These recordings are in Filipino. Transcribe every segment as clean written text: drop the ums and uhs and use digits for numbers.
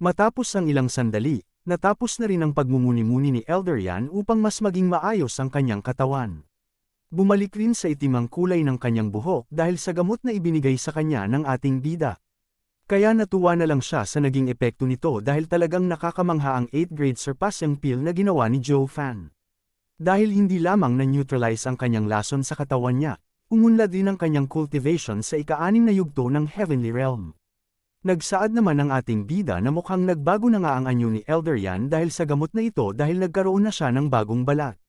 Matapos ang ilang sandali, natapos na rin ang pagmumuni-muni ni Elder Yan upang mas maging maayos ang kanyang katawan. Bumalik rin sa itim ang kulay ng kanyang buhok dahil sa gamot na ibinigay sa kanya ng ating bida. Kaya natuwa na lang siya sa naging epekto nito dahil talagang nakakamangha ang 8th grade surpassing pill na ginawa ni Joe Fan. Dahil hindi lamang na-neutralize ang kanyang lason sa katawan niya, umunlad din ang kanyang cultivation sa ika-6 na yugto ng Heavenly Realm. Nagsaad naman ang ating bida na mukhang nagbago na nga ang anyo ni Elder Yan dahil sa gamot na ito dahil nagkaroon na siya ng bagong balat.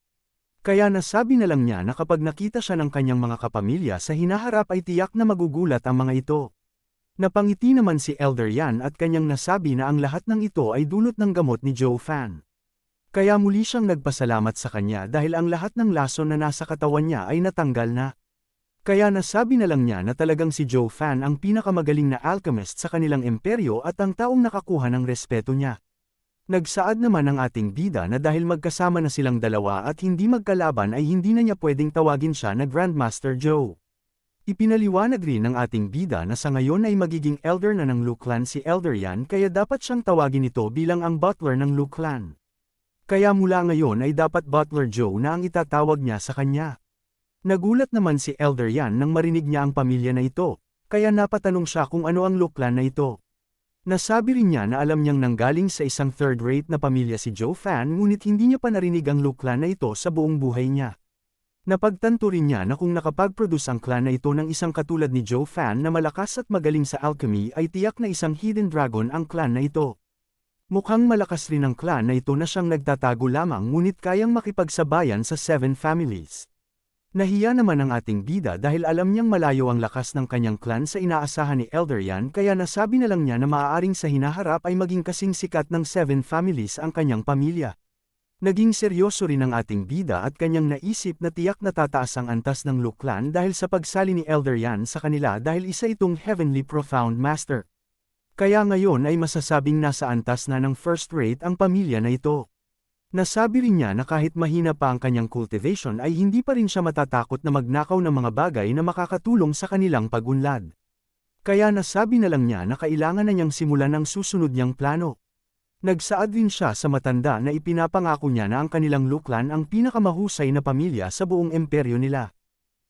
Kaya nasabi na lang niya na kapag nakita siya ng kanyang mga kapamilya sa hinaharap ay tiyak na magugulat ang mga ito. Napangiti naman si Elder Yan at kanyang nasabi na ang lahat ng ito ay dulot ng gamot ni Joe Fan. Kaya muli siyang nagpasalamat sa kanya dahil ang lahat ng lason na nasa katawan niya ay natanggal na. Kaya nasabi na lang niya na talagang si Joe Fan ang pinakamagaling na alchemist sa kanilang imperyo at ang taong nakakuha ng respeto niya. Nagsaad naman ang ating bida na dahil magkasama na silang dalawa at hindi magkalaban ay hindi na niya pwedeng tawagin siya na Grandmaster Joe. Ipinaliwanag rin ng ating bida na sa ngayon ay magiging elder na ng Lu Clan si Elder Yan kaya dapat siyang tawagin ito bilang ang butler ng Lu Clan. Kaya mula ngayon ay dapat Butler Joe na ang itatawag niya sa kanya. Nagulat naman si Elder Yan nang marinig niya ang pamilya na ito, kaya napatanong siya kung ano ang Lu Clan na ito. Nasabi rin niya na alam niyang nanggaling sa isang third-rate na pamilya si Joe Fan ngunit hindi niya pa narinig ang Lu Clan na ito sa buong buhay niya. Napagtanto rin niya na kung nakapag-produce ang clan na ito ng isang katulad ni Joe Fan na malakas at magaling sa alchemy ay tiyak na isang hidden dragon ang clan na ito. Mukhang malakas rin ang clan na ito na siyang nagtatago lamang ngunit kayang makipagsabayan sa 7 families. Nahiya naman ang ating bida dahil alam niyang malayo ang lakas ng kanyang clan sa inaasahan ni Elder Yan kaya nasabi na lang niya na maaaring sa hinaharap ay maging kasing sikat ng 7 families ang kanyang pamilya. Naging seryoso rin ang ating bida at kanyang naisip na tiyak na tataas ang antas ng Lu Clan dahil sa pagsali ni Elder Yan sa kanila dahil isa itong Heavenly Profound Master. Kaya ngayon ay masasabing nasa antas na ng first rate ang pamilya na ito. Nasabi rin niya na kahit mahina pa ang kanyang cultivation ay hindi pa rin siya matatakot na magnakaw ng mga bagay na makakatulong sa kanilang pag-unlad. Kaya nasabi na lang niya na kailangan na niyang simulan ang susunod niyang plano. Nagsaad din siya sa matanda na ipinapangako niya na ang kanilang Lu Clan ang pinakamahusay na pamilya sa buong imperyo nila.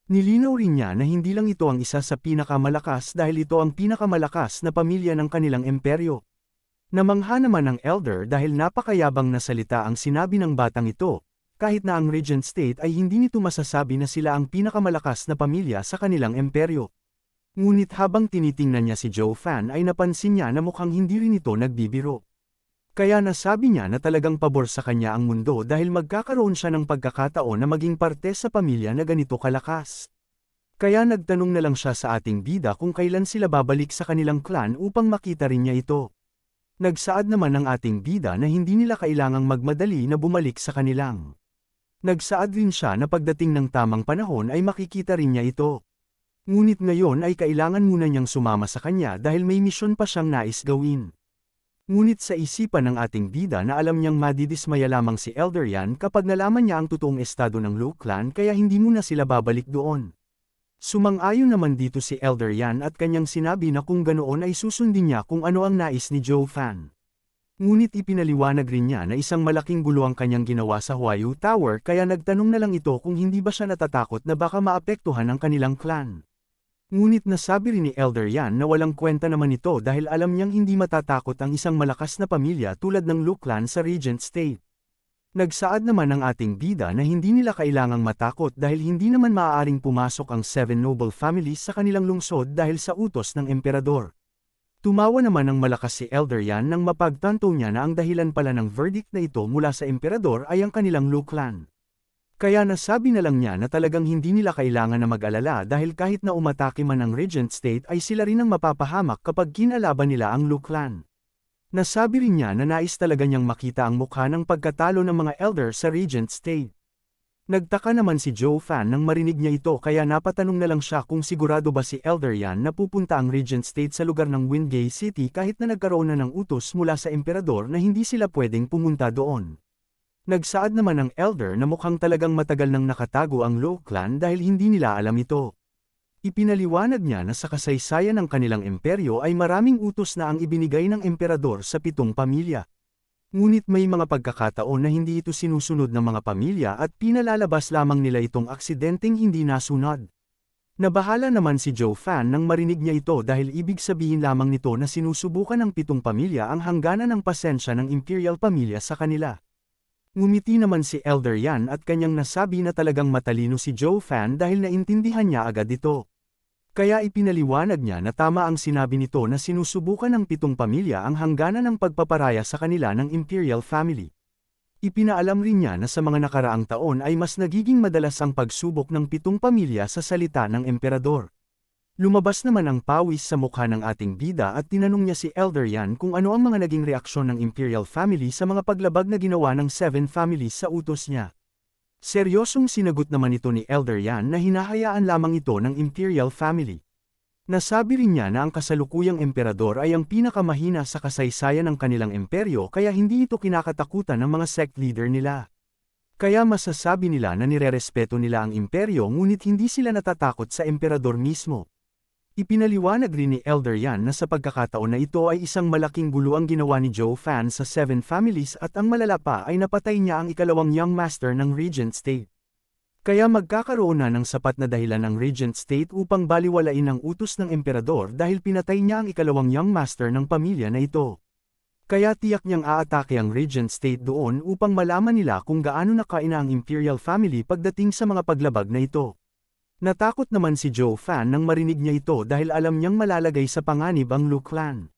Nilinaw rin niya na hindi lang ito ang isa sa pinakamalakas dahil ito ang pinakamalakas na pamilya ng kanilang imperyo. Namangha naman ang elder dahil napakayabang na salita ang sinabi ng batang ito, kahit na ang Regent State ay hindi nito masasabi na sila ang pinakamalakas na pamilya sa kanilang imperyo. Ngunit habang tinitingnan niya si Joe Fan ay napansin niya na mukhang hindi rin ito nagbibiro. Kaya nasabi niya na talagang pabor sa kanya ang mundo dahil magkakaroon siya ng pagkakataon na maging parte sa pamilya na ganito kalakas. Kaya nagtanong na lang siya sa ating bida kung kailan sila babalik sa kanilang clan upang makita rin niya ito. Nagsaad naman ng ating bida na hindi nila kailangang magmadali na bumalik sa kanilang. Nagsaad rin siya na pagdating ng tamang panahon ay makikita rin niya ito. Ngunit ngayon ay kailangan muna niyang sumama sa kanya dahil may misyon pa siyang nais gawin. Ngunit sa isipan ng ating bida na alam niyang madidismaya lamang si Elder Yan kapag nalaman niya ang totoong estado ng Lu Clan kaya hindi muna sila babalik doon. Sumang-ayon naman dito si Elder Yan at kanyang sinabi na kung ganoon ay susundin niya kung ano ang nais ni Joe Fan. Ngunit ipinaliwanag rin niya na isang malaking gulo ang kanyang ginawa sa Huayu Tower kaya nagtanong na lang ito kung hindi ba siya natatakot na baka maapektuhan ang kanilang clan. Ngunit nasabi rin ni Elder Yan na walang kwenta naman ito dahil alam niyang hindi matatakot ang isang malakas na pamilya tulad ng Lu Clan sa Regent State. Nagsaad naman ang ating bida na hindi nila kailangang matakot dahil hindi naman maaaring pumasok ang 7 noble families sa kanilang lungsod dahil sa utos ng emperador. Tumawa naman ng malakas si Elder Yan nang mapagtanto niya na ang dahilan pala ng verdict na ito mula sa emperador ay ang kanilang Lu Clan. Kaya nasabi na lang niya na talagang hindi nila kailangan na mag-alala dahil kahit na umatake man ang Regent State ay sila rin ang mapapahamak kapag kinalaban nila ang Lu Clan. Nasabi rin niya na nais talaga niyang makita ang mukha ng pagkatalo ng mga elder sa Regent State. Nagtaka naman si Joe Fan nang marinig niya ito kaya napatanong na lang siya kung sigurado ba si Elder Yan na pupunta ang Regent State sa lugar ng Wingay City kahit na nagkaroon na ng utos mula sa emperador na hindi sila pwedeng pumunta doon. Nagsaad naman ng elder na mukhang talagang matagal nang nakatago ang Lu Clan dahil hindi nila alam ito. Ipinaliwanag niya na sa kasaysayan ng kanilang imperyo ay maraming utos na ang ibinigay ng emperador sa 7 pamilya. Ngunit may mga pagkakataon na hindi ito sinusunod ng mga pamilya at pinalalabas lamang nila itong aksidenteng hindi nasunod. Nabahala naman si Joe Fan nang marinig niya ito dahil ibig sabihin lamang nito na sinusubukan ng 7 pamilya ang hangganan ng pasensya ng imperial pamilya sa kanila. Ngumiti naman si Elder Yan at kanyang nasabi na talagang matalino si Joe Fan dahil naintindihan niya agad ito. Kaya ipinaliwanag niya na tama ang sinabi nito na sinusubukan ng 7 pamilya ang hangganan ng pagpaparaya sa kanila ng imperial family. Ipinaalam rin niya na sa mga nakaraang taon ay mas nagiging madalas ang pagsubok ng 7 pamilya sa salita ng emperador. Lumabas naman ang pawis sa mukha ng ating bida at tinanong niya si Elder Yan kung ano ang mga naging reaksyon ng imperial family sa mga paglabag na ginawa ng 7 families sa utos niya. Seryosong sinagot naman ito ni Elder Yan na hinahayaan lamang ito ng imperial family. Nasabi rin niya na ang kasalukuyang emperador ay ang pinakamahina sa kasaysayan ng kanilang imperyo kaya hindi ito kinakatakutan ng mga sect leader nila. Kaya masasabi nila na nirerespeto nila ang imperyo ngunit hindi sila natatakot sa emperador mismo. Ipinaliwanag rin ni Elder Yan na sa pagkakataon na ito ay isang malaking gulo ang ginawa ni Joe Fan sa 7 families at ang malala pa ay napatay niya ang ikalawang young master ng Regent State. Kaya magkakaroon na ng sapat na dahilan ang Regent State upang baliwalain ang utos ng emperador dahil pinatay niya ang ikalawang young master ng pamilya na ito. Kaya tiyak niyang aatake ang Regent State doon upang malaman nila kung gaano nakaina ang imperial family pagdating sa mga paglabag na ito. Natakot naman si Joe Fan nang marinig niya ito dahil alam niyang malalagay sa panganib ang Lu clan.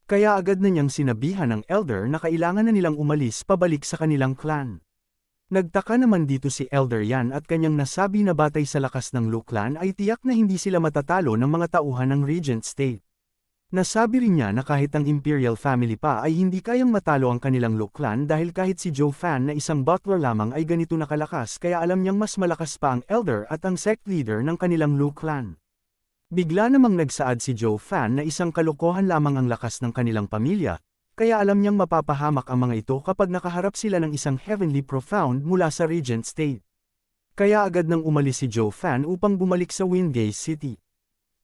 Kaya agad na niyang sinabihan ng elder na kailangan na nilang umalis pabalik sa kanilang clan. Nagtaka naman dito si Elder Yan at kanyang nasabi na batay sa lakas ng Lu clan ay tiyak na hindi sila matatalo ng mga tauhan ng Regent State. Nasabi rin niya na kahit ang imperial family pa ay hindi kayang matalo ang kanilang Lu clan dahil kahit si Joe Fan na isang butler lamang ay ganito nakalakas kaya alam niyang mas malakas pa ang elder at ang sect leader ng kanilang Lu clan. Bigla namang nagsaad si Joe Fan na isang kalokohan lamang ang lakas ng kanilang pamilya, kaya alam niyang mapapahamak ang mga ito kapag nakaharap sila ng isang heavenly profound mula sa Regent State. Kaya agad nang umalis si Joe Fan upang bumalik sa Wingate City.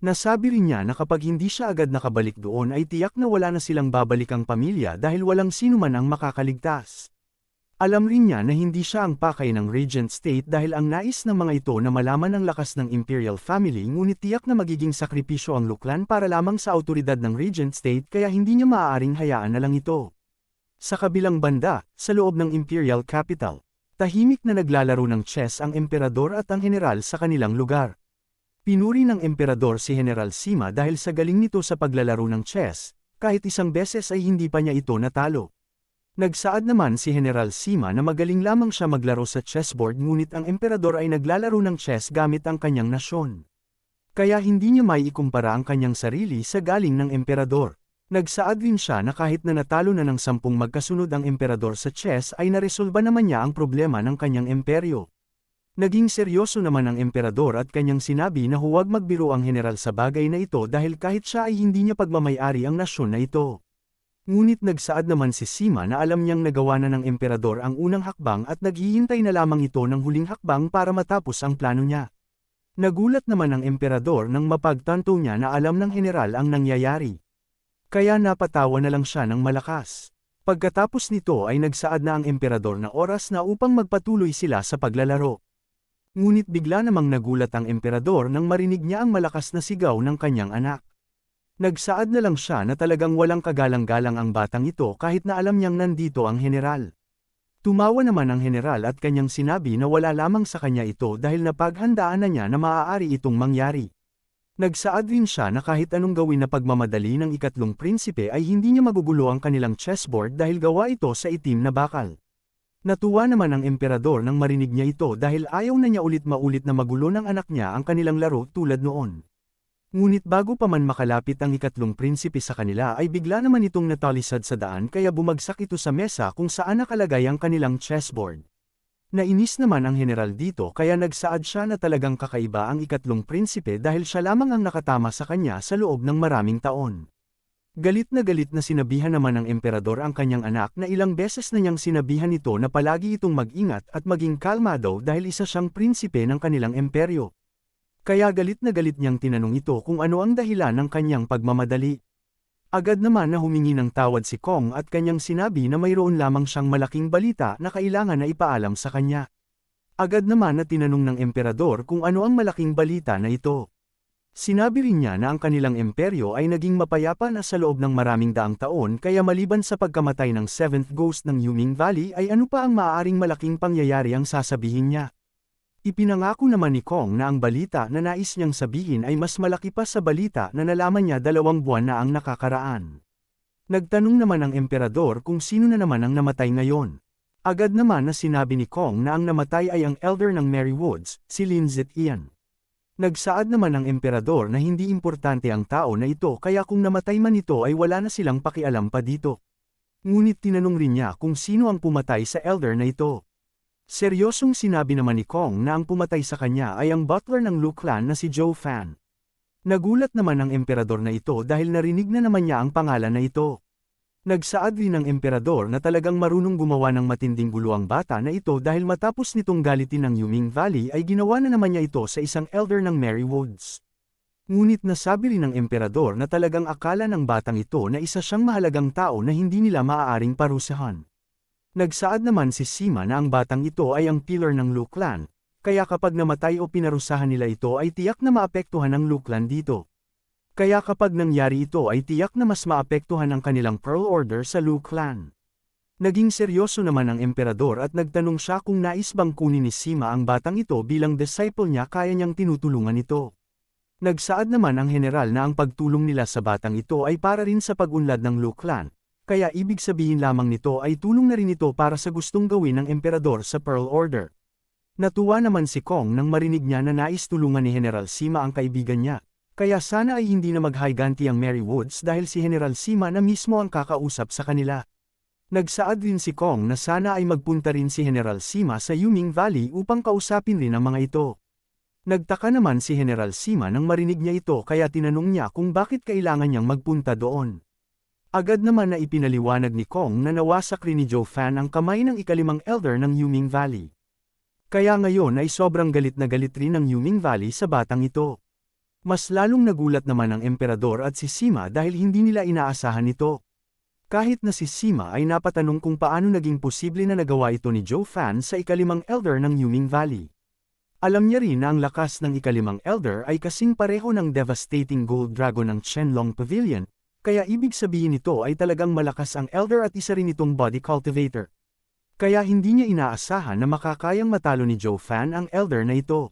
Nasabi rin niya na kapag hindi siya agad nakabalik doon ay tiyak na wala na silang babalikang pamilya dahil walang sino man ang makakaligtas. Alam rin niya na hindi siya ang pakay ng Regent State dahil ang nais ng mga ito na malaman ang lakas ng imperial family ngunit tiyak na magiging sakripisyo ang Lu clan para lamang sa autoridad ng Regent State kaya hindi niya maaaring hayaan na lang ito. Sa kabilang banda, sa loob ng imperial capital, tahimik na naglalaro ng chess ang emperador at ang general sa kanilang lugar. Pinuri ng emperador si General Sima dahil sa galing nito sa paglalaro ng chess, kahit isang beses ay hindi pa niya ito natalo. Nagsaad naman si General Sima na magaling lamang siya maglaro sa chessboard ngunit ang emperador ay naglalaro ng chess gamit ang kanyang nasyon. Kaya hindi niya maikumpara ang kanyang sarili sa galing ng emperador. Nagsaad rin siya na kahit na natalo na ng 10 magkasunod ang emperador sa chess ay naresolba naman niya ang problema ng kanyang imperyo. Naging seryoso naman ang emperador at kanyang sinabi na huwag magbiro ang general sa bagay na ito dahil kahit siya ay hindi niya pagmamay-ari ang nasyon na ito. Ngunit nagsaad naman si Sima na alam niyang nagawa na ng emperador ang unang hakbang at naghihintay na lamang ito ng huling hakbang para matapos ang plano niya. Nagulat naman ang emperador nang mapagtanto niya na alam ng general ang nangyayari. Kaya napatawa na lang siya ng malakas. Pagkatapos nito ay nagsaad na ang emperador na oras na upang magpatuloy sila sa paglalaro. Ngunit bigla namang nagulat ang emperador nang marinig niya ang malakas na sigaw ng kanyang anak. Nagsaad na lang siya na talagang walang kagalang-galang ang batang ito kahit na alam niyang nandito ang general. Tumawa naman ang general at kanyang sinabi na wala lamang sa kanya ito dahil napaghandaan na niya na maaari itong mangyari. Nagsaad rin siya na kahit anong gawin na pagmamadali ng ikatlong prinsipe ay hindi niya magugulo ang kanilang chessboard dahil gawa ito sa itim na bakal. Natuwa naman ang emperador nang marinig niya ito dahil ayaw na niya ulit maulit na magulo ng anak niya ang kanilang laro tulad noon. Ngunit bago pa man makalapit ang ikatlong prinsipe sa kanila ay bigla naman itong natalisad sa daan kaya bumagsak ito sa mesa kung saan nakalagay ang kanilang chessboard. Nainis naman ang general dito kaya nagsaad siya na talagang kakaiba ang ikatlong prinsipe dahil siya lamang ang nakatama sa kanya sa loob ng maraming taon. Galit na sinabihan naman ng emperador ang kanyang anak na ilang beses na niyang sinabihan ito na palagi itong mag-ingat at maging kalmado dahil isa siyang prinsipe ng kanilang imperyo. Kaya galit na galit niyang tinanong ito kung ano ang dahilan ng kanyang pagmamadali. Agad naman na humingi ng tawad si Kong at kanyang sinabi na mayroon lamang siyang malaking balita na kailangan na ipaalam sa kanya. Agad naman na tinanong ng emperador kung ano ang malaking balita na ito. Sinabi rin niya na ang kanilang imperyo ay naging mapayapa na sa loob ng maraming daang taon kaya maliban sa pagkamatay ng 7th Ghost ng Yuming Valley ay ano pa ang maaaring malaking pangyayari ang sasabihin niya. Ipinangako naman ni Kong na ang balita na nais niyang sabihin ay mas malaki pa sa balita na nalaman niya 2 buwan na ang nakakaraan. Nagtanong naman ang emperador kung sino na naman ang namatay ngayon. Agad naman na sinabi ni Kong na ang namatay ay ang elder ng Merry Woods, si Lin Zetian. Nagsaad naman ang emperador na hindi importante ang tao na ito kaya kung namatay man ito ay wala na silang pakialam pa dito. Ngunit tinanong rin niya kung sino ang pumatay sa elder na ito. Seryosong sinabi naman ni Kong na ang pumatay sa kanya ay ang butler ng Lu clan na si Zhou Fan. Nagulat naman ang emperador na ito dahil narinig na naman niya ang pangalan na ito. Nagsaad rin ng emperador na talagang marunong gumawa ng matinding gulo ang bata na ito dahil matapos nitong galitin ng Yuming Valley ay ginawa na naman niya ito sa isang elder ng Merry Woods. Ngunit nasabi rin ng emperador na talagang akala ng batang ito na isa siyang mahalagang tao na hindi nila maaaring parusahan. Nagsaad naman si Sima na ang batang ito ay ang pillar ng Lu clan, kaya kapag namatay o pinarusahan nila ito ay tiyak na maapektuhan ang Lu clan dito. Kaya kapag nangyari ito ay tiyak na mas maapektuhan ang kanilang Pearl Order sa Lu clan. Naging seryoso naman ang emperador at nagtanong siya kung nais bang kunin ni Sima ang batang ito bilang disciple niya kaya niyang tinutulungan ito. Nagsaad naman ang general na ang pagtulong nila sa batang ito ay para rin sa pag-unlad ng Lu clan, kaya ibig sabihin lamang nito ay tulong na rin ito para sa gustong gawin ng emperador sa Pearl Order. Natuwa naman si Kong nang marinig niya na nais tulungan ni General Sima ang kaibigan niya. Kaya sana ay hindi na maghiganti ang Merry Woods dahil si General Sima na mismo ang kakausap sa kanila. Nagsaad rin si Kong na sana ay magpunta rin si General Sima sa Yuming Valley upang kausapin rin ang mga ito. Nagtaka naman si General Sima nang marinig niya ito kaya tinanong niya kung bakit kailangan niyang magpunta doon. Agad naman na ipinaliwanag ni Kong na nawasak rin ni Zhou Fan ang kamay ng ikalimang elder ng Yuming Valley. Kaya ngayon ay sobrang galit na galit rin ng Yuming Valley sa batang ito. Mas lalong nagulat naman ang emperador at si Sima dahil hindi nila inaasahan ito. Kahit na si Sima ay napatanong kung paano naging posible na nagawa ito ni Zhou Fan sa ikalimang elder ng Yuming Valley. Alam niya rin na ang lakas ng ikalimang elder ay kasing pareho ng devastating gold dragon ng Qianlong Pavilion, kaya ibig sabihin nito ay talagang malakas ang elder at isa rin itong body cultivator. Kaya hindi niya inaasahan na makakayang matalo ni Zhou Fan ang elder na ito.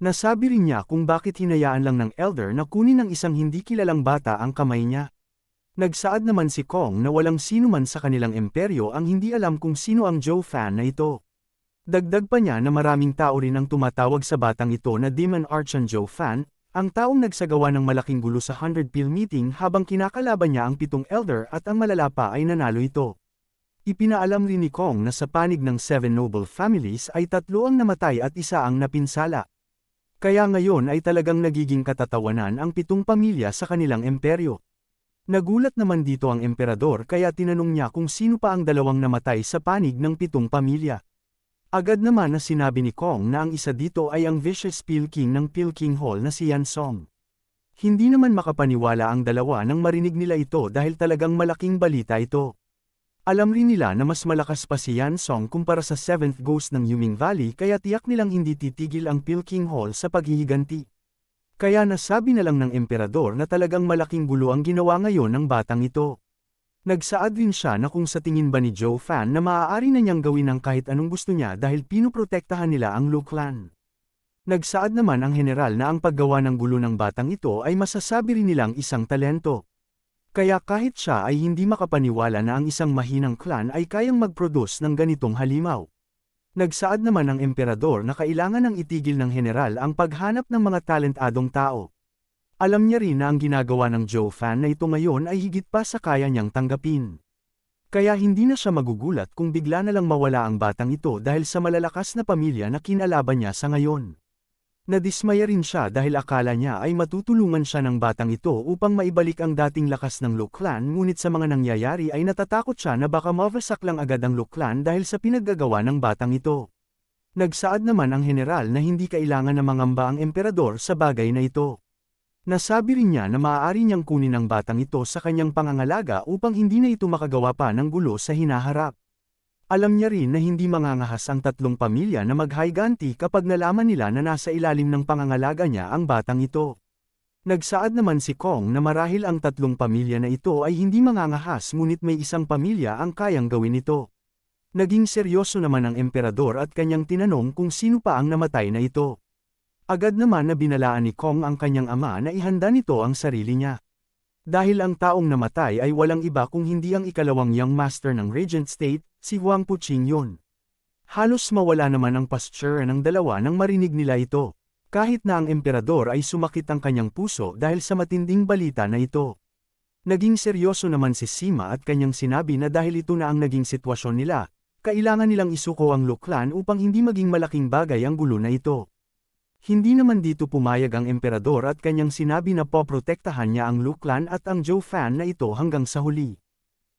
Nasabi rin niya kung bakit hinayaan lang ng elder na kunin ng isang hindi kilalang bata ang kamay niya. Nagsaad naman si Kong na walang sino man sa kanilang imperyo ang hindi alam kung sino ang Zhou Fan na ito. Dagdag pa niya na maraming tao rin ang tumatawag sa batang ito na Demon Archon Zhou Fan, ang taong nagsagawa ng malaking gulo sa 100 Pil meeting habang kinakalaban niya ang 7 elder at ang malala pa ay nanalo ito. Ipinaalam rin ni Kong na sa panig ng 7 noble families ay 3 ang namatay at 1 ang napinsala. Kaya ngayon ay talagang nagiging katatawanan ang 7 pamilya sa kanilang imperyo. Nagulat naman dito ang emperador kaya tinanong niya kung sino pa ang 2 namatay sa panig ng 7 pamilya. Agad naman na sinabi ni Kong na ang isa dito ay ang vicious Pil King ng Pil King Hall na si Yan Song. Hindi naman makapaniwala ang 2 nang marinig nila ito dahil talagang malaking balita ito. Alam rin nila na mas malakas pa si Yan Song kumpara sa 7th Ghost ng Yuming Valley kaya tiyak nilang hindi titigil ang Pil King Hall sa paghihiganti. Kaya nasabi na lang ng emperador na talagang malaking gulo ang ginawa ngayon ng batang ito. Nagsaad rin siya na kung sa tingin ba ni Zhou Fan na maaari na niyang gawin ang kahit anong gusto niya dahil pinuprotektahan nila ang Lu clan. Nagsaad naman ang general na ang paggawa ng gulo ng batang ito ay masasabi rin nilang isang talento. Kaya kahit siya ay hindi makapaniwala na ang isang mahinang clan ay kayang mag-produce ng ganitong halimaw. Nagsaad naman ang emperador na kailangan ng itigil ng general ang paghanap ng mga talentadong tao. Alam niya rin na ang ginagawa ng Zhou Fan na ito ngayon ay higit pa sa kaya niyang tanggapin. Kaya hindi na siya magugulat kung bigla na lang mawala ang batang ito dahil sa malalakas na pamilya na kinalaban niya sa ngayon. Nadismaya rin siya dahil akala niya ay matutulungan siya ng batang ito upang maibalik ang dating lakas ng Lu clan ngunit sa mga nangyayari ay natatakot siya na baka mawasak lang agad ang Lu clan dahil sa pinaggagawa ng batang ito. Nagsaad naman ang general na hindi kailangan na mangamba ang emperador sa bagay na ito. Nasabi rin niya na maaari niyang kunin ang batang ito sa kanyang pangangalaga upang hindi na ito makagawa pa ng gulo sa hinaharap. Alam niya rin na hindi mangangahas ang tatlong pamilya na maghayganti kapag nalaman nila na nasa ilalim ng pangangalaga niya ang batang ito. Nagsaad naman si Kong na marahil ang tatlong pamilya na ito ay hindi mangangahas ngunit may isang pamilya ang kayang gawin ito. Naging seryoso naman ang emperador at kanyang tinanong kung sino pa ang namatay na ito. Agad naman na binalaan ni Kong ang kanyang ama na ihanda nito ang sarili niya. Dahil ang taong namatay ay walang iba kung hindi ang ikalawang young master ng Regent State, si Huang Puqing yun. Halos mawala naman ang posture ng dalawa nang marinig nila ito. Kahit na ang emperador ay sumakit ang kanyang puso dahil sa matinding balita na ito. Naging seryoso naman si Sima at kanyang sinabi na dahil ito na ang naging sitwasyon nila, kailangan nilang isuko ang Luklan upang hindi maging malaking bagay ang gulo na ito. Hindi naman dito pumayag ang emperador at kanyang sinabi na poprotektahan niya ang Luklan at ang Zhou Fan na ito hanggang sa huli.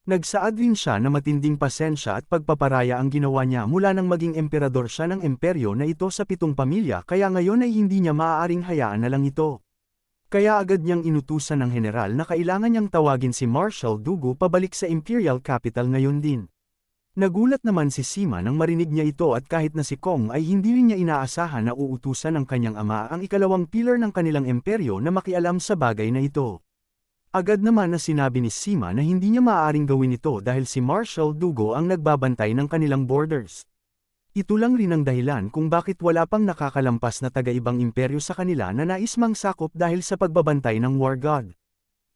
Nagsaad rin siya na matinding pasensya at pagpaparaya ang ginawa niya mula nang maging emperador siya ng imperyo na ito sa 7 pamilya kaya ngayon ay hindi niya maaaring hayaan na lang ito. Kaya agad niyang inutusan ng general na kailangan niyang tawagin si Marshal Dugu pabalik sa imperial capital ngayon din. Nagulat naman si Sima nang marinig niya ito at kahit na si Kong ay hindi rin niya inaasahan na uutusan ng kanyang ama ang ikalawang pilar ng kanilang imperyo na makialam sa bagay na ito. Agad naman na sinabi ni Sima na hindi niya maaaring gawin ito dahil si Marshal Dugu ang nagbabantay ng kanilang borders. Ito lang rin ang dahilan kung bakit wala pang nakakalampas na taga-ibang imperyo sa kanila na nais mangsakop dahil sa pagbabantay ng War God.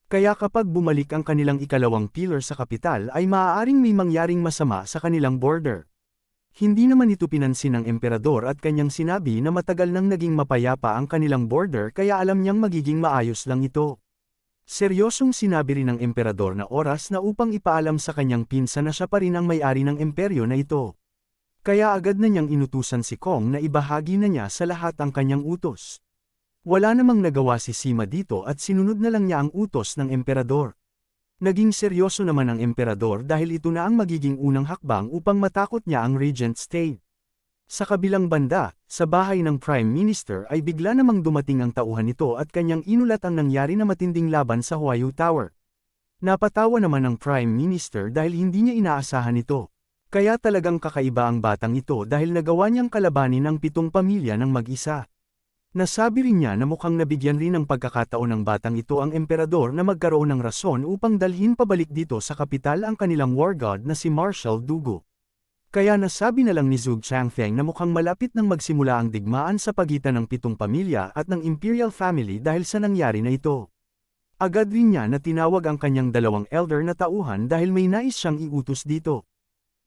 Kaya kapag bumalik ang kanilang ikalawang pillar sa kapital ay maaaring may mangyaring masama sa kanilang border. Hindi naman ito pinansin ng emperador at kanyang sinabi na matagal nang naging mapayapa ang kanilang border kaya alam niyang magiging maayos lang ito. Seryosong sinabi rin ng emperador na oras na upang ipaalam sa kanyang pinsan na siya pa rin ang may-ari ng imperyo na ito. Kaya agad na niyang inutusan si Kong na ibahagi na niya sa lahat ang kanyang utos. Wala namang nagawa si Sima dito at sinunod na lang niya ang utos ng emperador. Naging seryoso naman ang emperador dahil ito na ang magiging unang hakbang upang matakot niya ang Regent State. Sa kabilang banda, sa bahay ng Prime Minister ay bigla namang dumating ang tauhan nito at kanyang inulat ang nangyari na matinding laban sa Huayu Tower. Napatawa naman ang Prime Minister dahil hindi niya inaasahan ito. Kaya talagang kakaiba ang batang ito dahil nagawa niyang kalabanin ang 7 pamilya ng mag-isa. Nasabi rin niya na mukhang nabigyan rin ng pagkakataon ng batang ito ang emperador na magkaroon ng rason upang dalhin pabalik dito sa kapital ang kanilang war god na si Marshal Dugu. Kaya nasabi na lang ni Zhuge Changfeng na mukhang malapit nang magsimula ang digmaan sa pagitan ng 7 pamilya at ng imperial family dahil sa nangyari na ito. Agad rin niya na tinawag ang kanyang 2 elder na tauhan dahil may nais siyang iutos dito.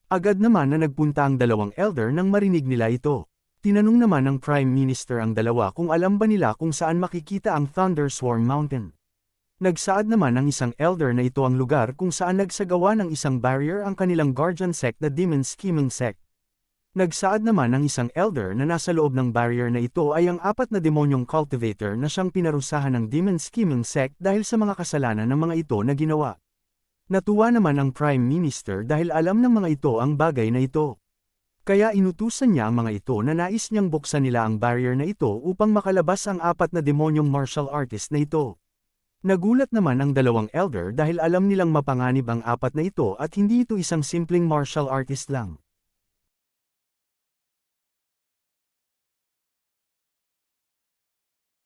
Agad naman na nagpunta ang 2 elder nang marinig nila ito. Tinanong naman ng Prime Minister ang dalawa kung alam ba nila kung saan makikita ang Thundersworn Mountain. Nagsaad naman ang isang elder na ito ang lugar kung saan nagsagawa ng isang barrier ang kanilang guardian sect na Demon Scheming Sect. Nagsaad naman ang isang elder na nasa loob ng barrier na ito ay ang 4 na demonyong cultivator na siyang pinarusahan ng Demon Scheming Sect dahil sa mga kasalanan ng mga ito na ginawa. Natuwa naman ang Prime Minister dahil alam ng mga ito ang bagay na ito. Kaya inutusan niya ang mga ito na nais niyang buksan nila ang barrier na ito upang makalabas ang 4 na demonyong martial artist na ito. Nagulat naman ang 2 elder dahil alam nilang mapanganib ang 4 na ito at hindi ito isang simpleng martial artist lang.